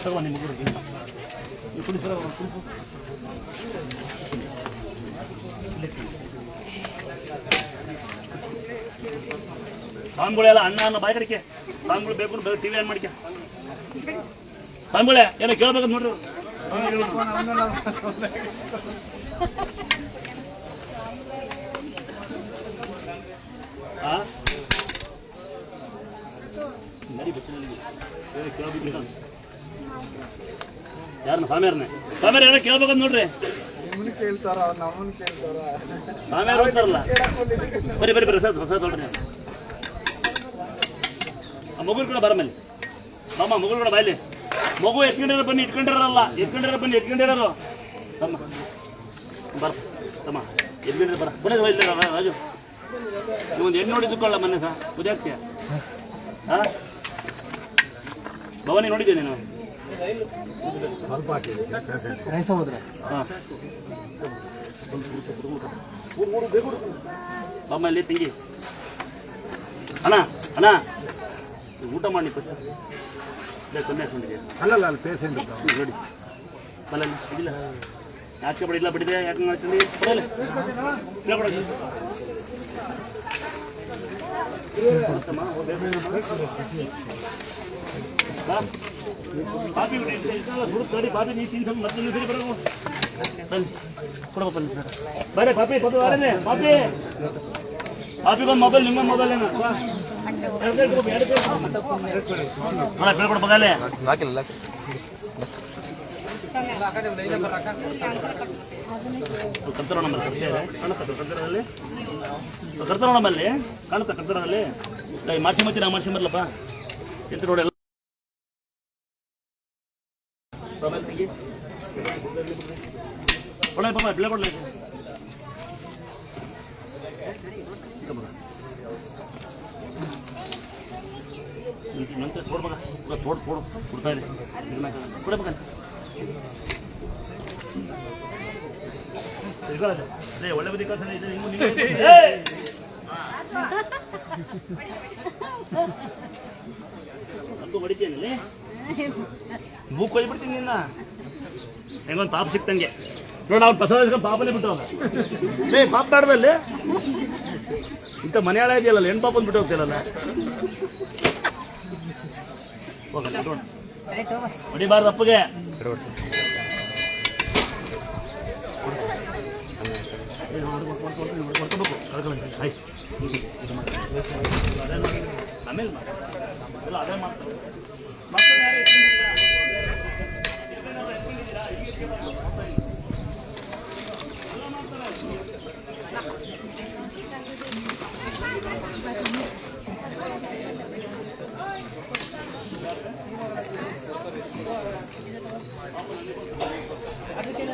ತಗೋ ನಿಮ್ಮ ಹುಡುಗರಿಗೆ ಕುಡಿಸರ ಕುಡಿಸು ಸ್ವಾಮಿಗಳೆಲ್ಲ ಅನ್ನ ಅನ್ನ ಬಾಯಿ ಕಡಿಕೆ ಸ್ವಾಮಿಗಳು ಬೇಕು ಟಿವಿ ಆನ್ ಮಾಡಿಕೆ ಸ್ವಾಮಿಗಳೇ ಏನೋ ಕೇಳ್ಬೇಕಂತ ನೋಡ್ರಿ ಯಾರನ್ನ ಸ್ವಾಮಿಯರ್ನೇ ಸ್ವಾಮಿಯರ್ ಏನೋ ಕೇಳ್ಬೇಕಂತ ನೋಡ್ರಿ ಸ್ವಾಮಿಯರ್ ಅಂತಾರಲ್ಲ ಬರೀ ಬರೀ ಬರೀ ಹೊಸ ನೋಡ್ರಿ ಮಗು ಕೂಡ ಬರಮೇಲೆ ಮಾಮ ಮಗಳು ಕೂಡ ಬಾಯಲ್ಲಿ ಮಗು ಎತ್ಕೊಂಡಿರೋ ಬನ್ನಿ ಇಟ್ಕೊಂಡಿರಲ್ಲ ಎತ್ಕೊಂಡಿರೋ ಬನ್ನಿ ಎತ್ಕೊಂಡಿರೋರು ತಮ್ಮ ಬರ ತಮ್ಮ ಎತ್ಕೊಂಡಿರೋ ಬರ ಬನ್ನಿ ರಾಜು ನೀವೊಂದು ಹೆಣ್ಣು ನೋಡಿದ್ದಕ್ಕಲ್ಲ ಮೊನ್ನೆ ಸಹ ಪೂಜೆ ಆಗ್ತೀಯ ಹಾಂ ಭವಾನಿ ನೋಡಿದ್ದೆ ನೀನು ಹಾಂ ಬಾಮಲ್ಲಿ ತಂಗಿ ಅಣ್ಣ ಅಣ್ಣ ಊಟ ಮಾಡಿ ಫಸ್ಟ್ ಕಮ್ಮಿ ಹಾಕೊಂಡಿದ್ಯಾ ಅಲ್ಲಲ್ಲ ಅಲ್ಲಿ ಪೇಷೆಂಟ್ ನೋಡಿ ಬಲ್ಲಲ್ಲಿ ಇದಿಲ್ಲ ಯಾಕೆ ಬಡಿಲ್ಲ ಬಿಡಿದೆ ಯಾಕೆ ಮಾಡ್ತೀನಿ ಕೊಡಲ್ಲ ಕೇಳ್ಕೊಡೋದು ಬಾಬಿ ಹುಡುಕ್ತಾಡಿ ಬಾಬಿ ನೀ ತಿನ್ಸ ಮತ್ತೆ ಸರಿ ಬರೋದು ಬನ್ನಿ ಕೊಡಬೇಕು ಬನ್ನಿ ಬರೇ ಬಾಬಿ ಕೊಟ್ಟು ಬಾರೇ ಬಾಬಿ ಬಾಬಿಗೊಂದು ಮೊಬೈಲ್ ನಿಮ್ಮೊಂದು ಮೊಬೈಲ್ ಏನೋ ಹೇಳ್ಕೊಡು ಬಗಲೇ ಕರ್ತರ ನಮ್ಮಲ್ಲಿ ಕಾಣುತ್ತೆ ಕರ್ತರದಲ್ಲಿ ಕರ್ತರ ನಮ್ಮಲ್ಲಿ ಕಾಣುತ್ತೆ ಕರ್ತರದಲ್ಲಿ ಮಾಡಿಸಿ ಮತ್ತೆ ನಾ ಮಾಡಿಸಿ ಬರ್ಲಪ್ಪ ಎಂತ ನೋಡಿ ಎಲ್ಲ ತೆಗಿ ಕೊಡ ಪಾಪ ಬೆಳೆ ಕೊಡ್ಲಿ ಮನುಷ್ಯ ಸೋಡ್ ಮಗ ತೋಡ್ ಕೊಡು ಕೊಡ್ತಾ ಇದೆ ಕೊಡಬೇಕಂತ ಅದೇ ಒಳ್ಳೆ ಬದಿ ಕಲ್ಸಲ್ಲ ಇದೆ ಅಂತೂ ಹೊಡಿತೀನಿ ಮೂಕ್ ಕೊಯ್ಬಿಡ್ತೀನಿ ನಿನ್ನ ಹೆಂಗೊಂದು ಪಾಪ ಸಿಕ್ತಂಗೆ ನೋಡ ಅವ್ನು ಬಸವಸ್ಕೊಂಡು ಪಾಪನೇ ಬಿಟ್ಟು ಹೋಗ ಪಾಪ ಬೇಡದಲ್ಲಿ ಇಂಥ ಮನೆ ಹಾಳ ಇದೆಯಲ್ಲ ಹೆಣ್ಣು ಪಾಪ ಬಿಟ್ಟು ಹೋಗ್ತಿರಲ್ಲ ಹೊಡಿಬಾರ್ದು ಅಪ್ಪಗೆ ಆಮೇಲೆ ಎಲ್ಲ ಅದೇ ಮಾಡ್ತಾರೆ ಅದಕ್ಕೆ